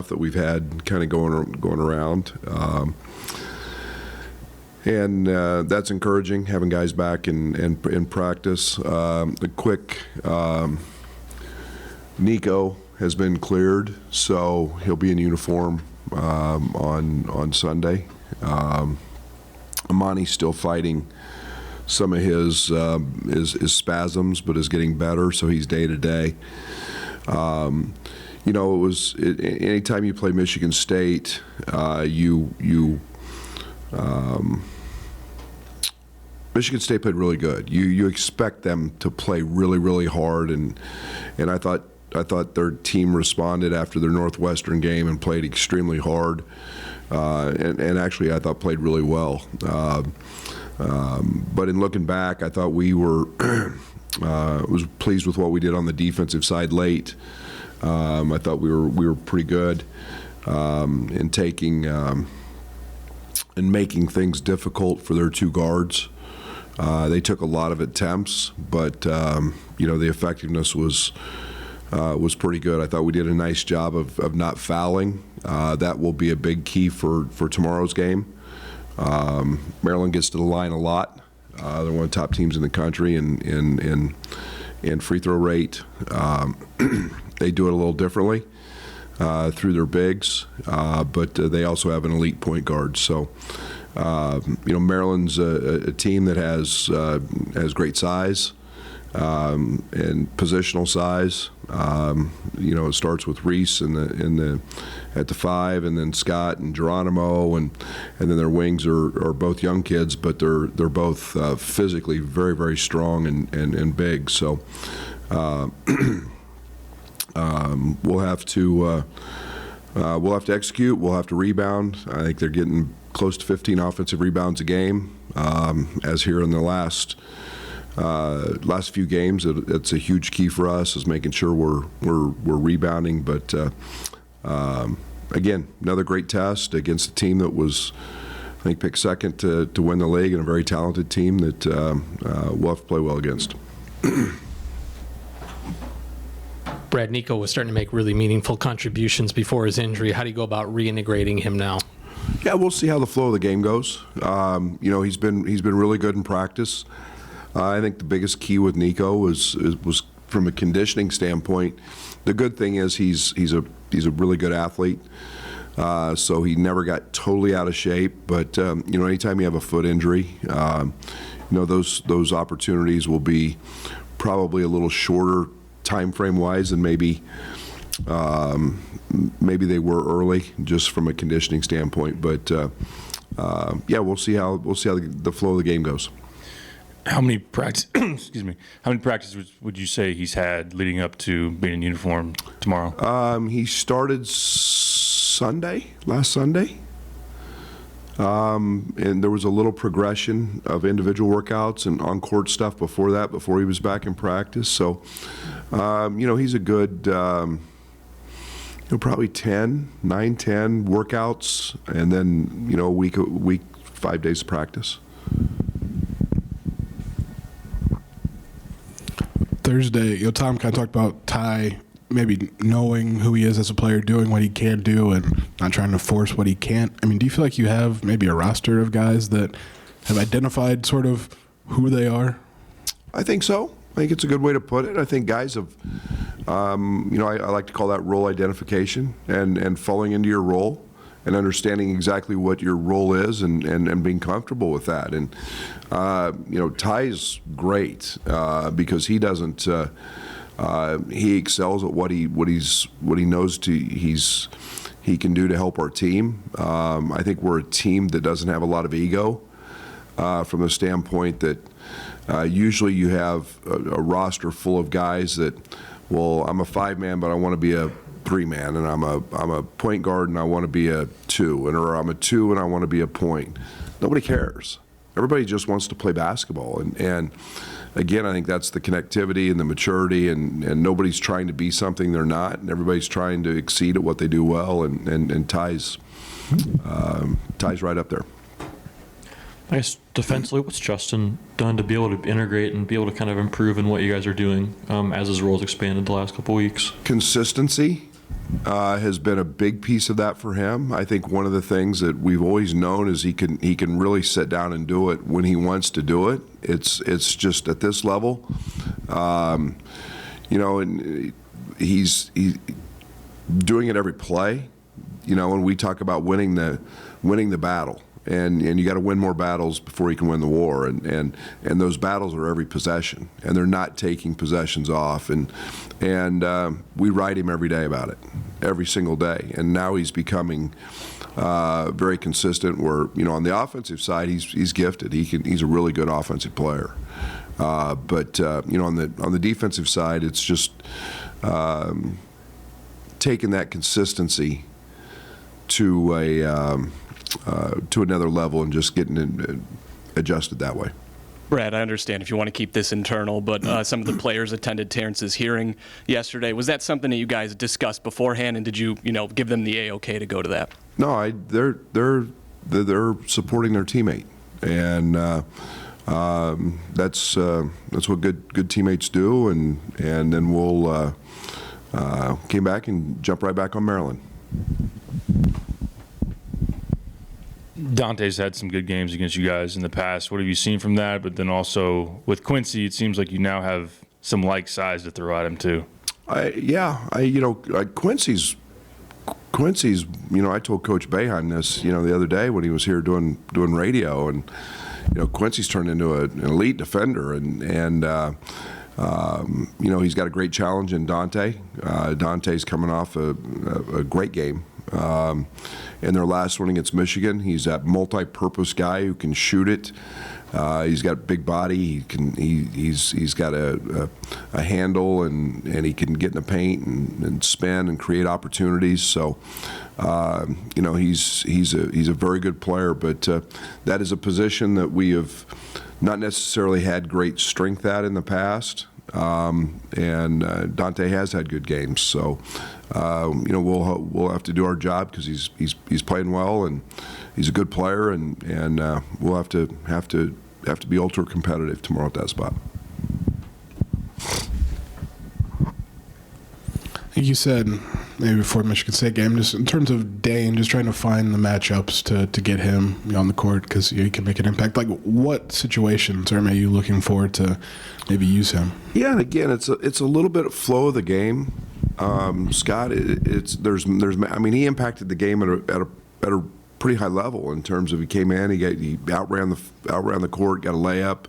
that we've had kind of going around. And that's encouraging, having guys back in practice. The quick Nico has been cleared, so he'll be in uniform on Sunday. Amani's still fighting some of his spasms, but is getting better, so he's day to day. Anytime you play Michigan State, Michigan State played really good. You expect them to play really, really hard, and I thought their team responded after their Northwestern game and played extremely hard, and actually I thought played really well. But in looking back, I thought we were was pleased with what we did on the defensive side late. I thought we were pretty good in taking and making things difficult for their two guards. They took a lot of attempts, but the effectiveness was pretty good. I thought we did a nice job of not fouling. That will be a big key for tomorrow's game. Maryland gets to the line a lot. They're one of the top teams in the country in free throw rate. They do it a little differently through their bigs, but they also have an elite point guard. So, Maryland's a team that has great size and positional size. It starts with Reese at the 5, and then Scott and Geronimo, and then their wings are both young kids, but they're both physically very, very strong and big. So we'll have to execute. We'll have to rebound. I think they're getting close to 15 offensive rebounds a game, as here in the last few games. It's a huge key for us, is making sure we're rebounding. But again, another great test against a team that was, I think, picked second to win the league, and a very talented team that we'll have to play well against. Brad, Nico was starting to make really meaningful contributions before his injury. How do you go about reintegrating him now? Yeah, we'll see how the flow of the game goes. He's been really good in practice. I think the biggest key with Nico was from a conditioning standpoint. The good thing is he's a really good athlete, so he never got totally out of shape. But anytime you have a foot injury, those opportunities will be probably a little shorter time frame wise than maybe they were early, just from a conditioning standpoint. But we'll see how the flow of the game goes. How many excuse me? How many practices would you say he's had leading up to being in uniform tomorrow? He started last Sunday, and there was a little progression of individual workouts and on-court stuff before that, before he was back in practice. So, he's a good, probably 10 workouts, and then a week, 5 days of practice. Thursday, Tom kind of talked about Ty maybe knowing who he is as a player, doing what he can do, and not trying to force what he can't. I mean, do you feel like you have maybe a roster of guys that have identified sort of who they are? I think so. I think it's a good way to put it. I think guys have, I like to call that role identification and falling into your role and understanding exactly what your role is and being comfortable with that. And, Ty's great because he doesn't, he excels at what he knows he can do to help our team. I think we're a team that doesn't have a lot of ego from the standpoint that usually you have a roster full of guys that, well, I'm a 5-man, but I want to be a 3-man, and I'm a point guard and I want to be a 2, or I'm a 2 and I want to be a point. Nobody cares. Everybody just wants to play basketball, and again, I think that's the connectivity and the maturity, and nobody's trying to be something they're not, and everybody's trying to exceed at what they do well, and Ty's right up there. I guess defensively, what's Justin done to be able to integrate and be able to kind of improve in what you guys are doing as his role's expanded the last couple weeks? Consistency. has been a big piece of that for him. I think one of the things that we've always known is he can really sit down and do it when he wants to do it. It's just at this level, and he's doing it every play. And we talk about winning the battle. And you got to win more battles before you can win the war, and those battles are every possession, and they're not taking possessions off, and we write him every day about it, every single day, and now he's becoming very consistent. Where on the offensive side he's gifted. He's a really good offensive player, but on the defensive side it's just taking that consistency to another level and just getting it adjusted that way. Brad, I understand if you want to keep this internal, but some of the players attended Terrence's hearing yesterday. Was that something that you guys discussed beforehand, and did you give them the A-OK to go to that? No, they're supporting their teammate, and that's what good teammates do, and then we'll came back and jump right back on Maryland. Dante's had some good games against you guys in the past. What have you seen from that? But then also with Quincy, it seems like you now have some like size to throw at him too. Quincy's. I told Coach Boeheim this, the other day when he was here doing radio, and Quincy's turned into an elite defender, and he's got a great challenge in Dante. Dante's coming off a great game. In their last one against Michigan, he's that multi-purpose guy who can shoot it. He's got a big body. He's got a handle, and he can get in the paint and spin and create opportunities. So, he's a very good player. But that is a position that we have not necessarily had great strength at in the past. And Dante has had good games, so we'll have to do our job because he's playing well, and he's a good player, and we'll have to be ultra competitive tomorrow at that spot. You said maybe before the Michigan State game, just in terms of Dane, just trying to find the matchups to get him on the court because he can make an impact. Like, what situations are you looking for to maybe use him? Yeah, and again, it's a little bit of flow of the game. Scott, he impacted the game at a pretty high level in terms of he came in, he outran the court, got a layup.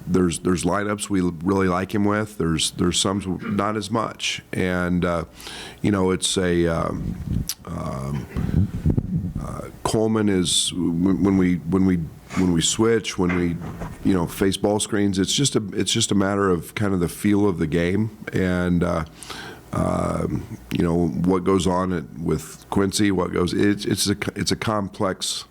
There's lineups we really like him with. There's some not as much, and it's Coleman is when we switch, when we face ball screens. It's just a matter of kind of the feel of the game, and what goes on with Quincy. It's a complex.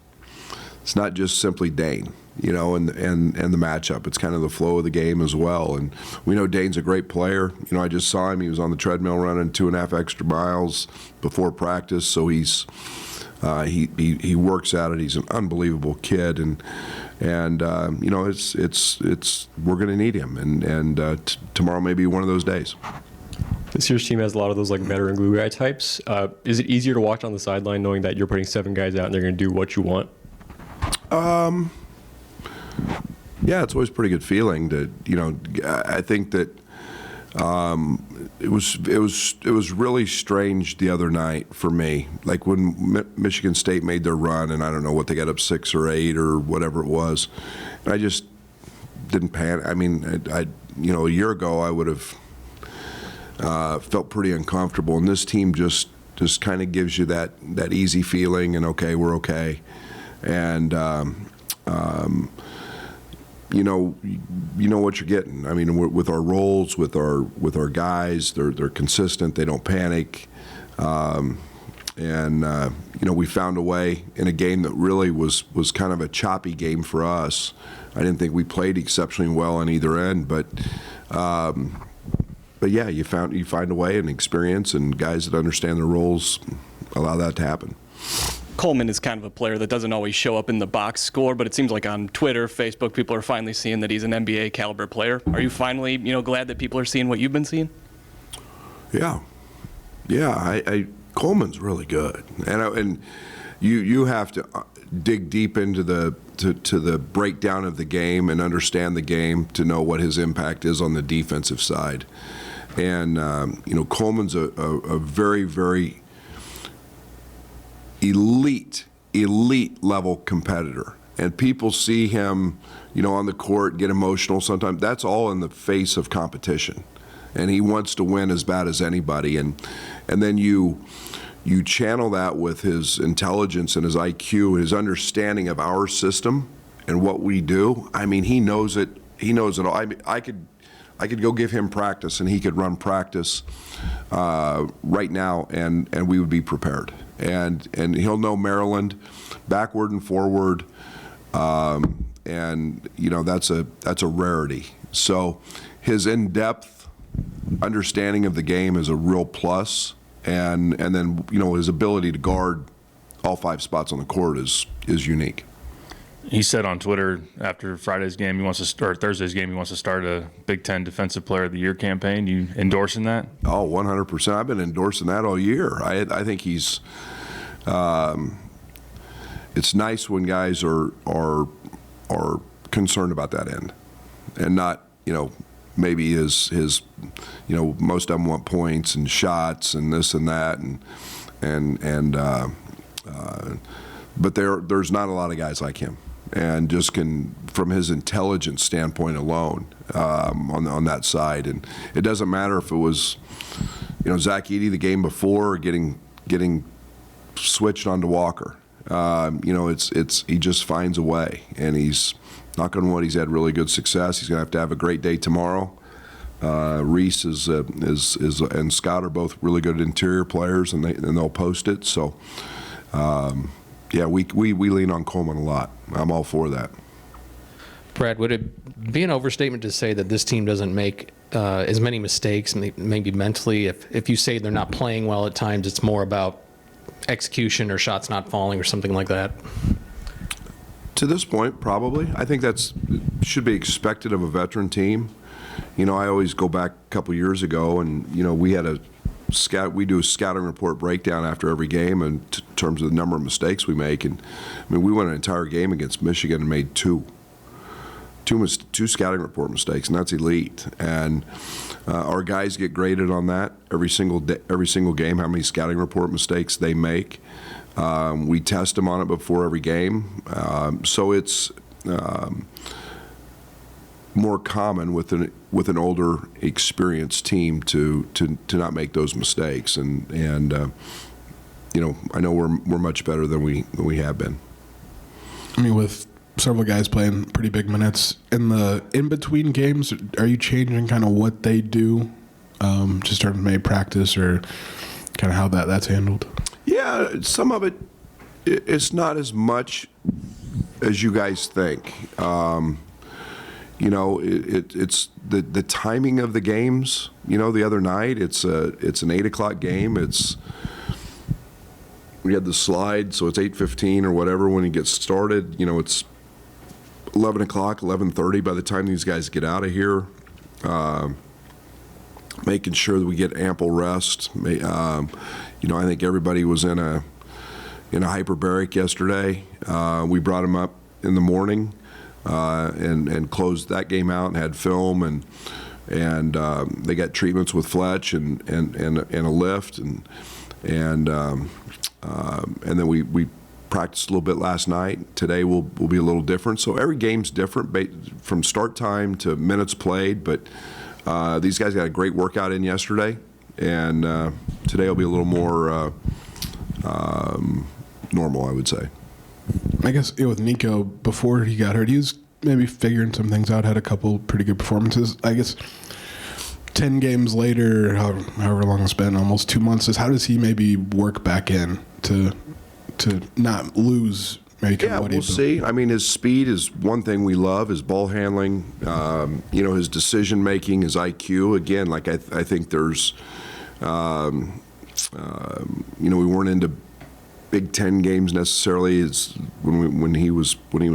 It's not just simply Dane. And the matchup. It's kind of the flow of the game as well. And we know Dane's a great player. I just saw him. He was on the treadmill running 2.5 extra miles before practice. So he works at it. He's an unbelievable kid, and it's we're going to need him. And tomorrow may be one of those days. This year's team has a lot of those veteran glue guy types. Is it easier to watch on the sideline knowing that you're putting 7 guys out and they're going to do what you want? Yeah, it's always a pretty good feeling to, I think that it was really strange the other night for me. Like when Michigan State made their run, and I don't know what they got up 6 or 8 or whatever it was, and I just didn't panic. I mean, a year ago I would have felt pretty uncomfortable, and this team just kind of gives you that easy feeling, and okay, we're okay, and you know what you're getting. I mean, with our roles, with our guys, they're consistent. They don't panic, and we found a way in a game that really was kind of a choppy game for us. I didn't think we played exceptionally well on either end, but yeah, you find a way, and experience, and guys that understand their roles allow that to happen. Coleman is kind of a player that doesn't always show up in the box score, but it seems like on Twitter, Facebook, people are finally seeing that he's an NBA caliber player. Are you finally, glad that people are seeing what you've been seeing? Yeah. Coleman's really good, and you have to dig deep into the breakdown of the game and understand the game to know what his impact is on the defensive side. And Coleman's a very, very elite level competitor, and people see him on the court get emotional sometimes. That's all in the face of competition, and he wants to win as bad as anybody. And then you channel that with his intelligence and his IQ and his understanding of our system and what we do. I mean, he knows it all. I could go give him practice, and he could run practice right now, and we would be prepared. And he'll know Maryland backward and forward, and that's a rarity. So his in-depth understanding of the game is a real plus, and then his ability to guard all 5 spots on the court is unique. He said on Twitter after Friday's game or Thursday's game he wants to start a Big Ten Defensive Player of the Year campaign. You endorsing that? Oh, 100%. I've been endorsing that all year. I think he's. It's nice when guys are concerned about that end, and not maybe his most of them want points and shots and this and that but there's not a lot of guys like him, and just from his intelligence standpoint alone on that side. And it doesn't matter if it was Zach Edey the game before or getting switched onto Walker. He just finds a way, and he's knock on wood, he's had really good success. He's going to have a great day tomorrow. Reese and Scott are both really good interior players, and they'll post it. So, we lean on Coleman a lot. I'm all for that. Brad, would it be an overstatement to say that this team doesn't make as many mistakes, maybe mentally? If you say they're not playing well at times, it's more about execution or shots not falling or something like that? To this point, probably. I think that's should be expected of a veteran team. I always go back a couple years ago, and we do a scouting report breakdown after every game in terms of the number of mistakes we make. And we went an entire game against Michigan and made two scouting report mistakes, and that's elite. And our guys get graded on that every single game, how many scouting report mistakes they make. We test them on it before every game, so it's more common with an older, experienced team to not make those mistakes. And I know we're much better than we have been. With several guys playing pretty big minutes in between games, are you changing kind of what they do, just in terms of maybe practice or kind of how that's handled? Yeah, some of it's not as much as you guys think. It's the timing of the games. The other night it's an 8:00 game. We had the slide, so it's 8:15 or whatever when it gets started. It's 11 o'clock, 11:30 by the time these guys get out of here. Making sure that we get ample rest. I think everybody was in a hyperbaric yesterday. We brought them up in the morning and closed that game out and had film, and they got treatments with Fletch and a lift, and then we practiced a little bit last night. Today will be a little different. So every game's different from start time to minutes played, but these guys got a great workout in yesterday, and today will be a little more normal, I would say. I guess with Nico, before he got hurt, he was maybe figuring some things out, had a couple pretty good performances. I guess 10 games later, however long it's been, almost 2 months, how does he maybe work back in to not lose maybe what we'll see. His speed is one thing we love, his ball handling, his decision making, his IQ. Again, I think there's, we weren't into Big Ten games necessarily is when he was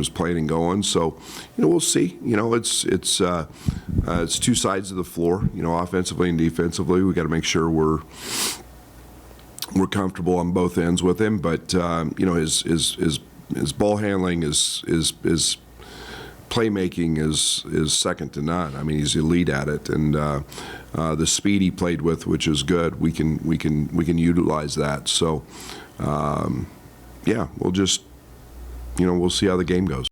playing and going. So, we'll see. It's two sides of the floor. Offensively and defensively, we got to make sure we're comfortable on both ends with him. But his ball handling is playmaking is second to none. I mean, he's elite at it, and the speed he played with, which is good, we can utilize that. So, we'll just we'll see how the game goes.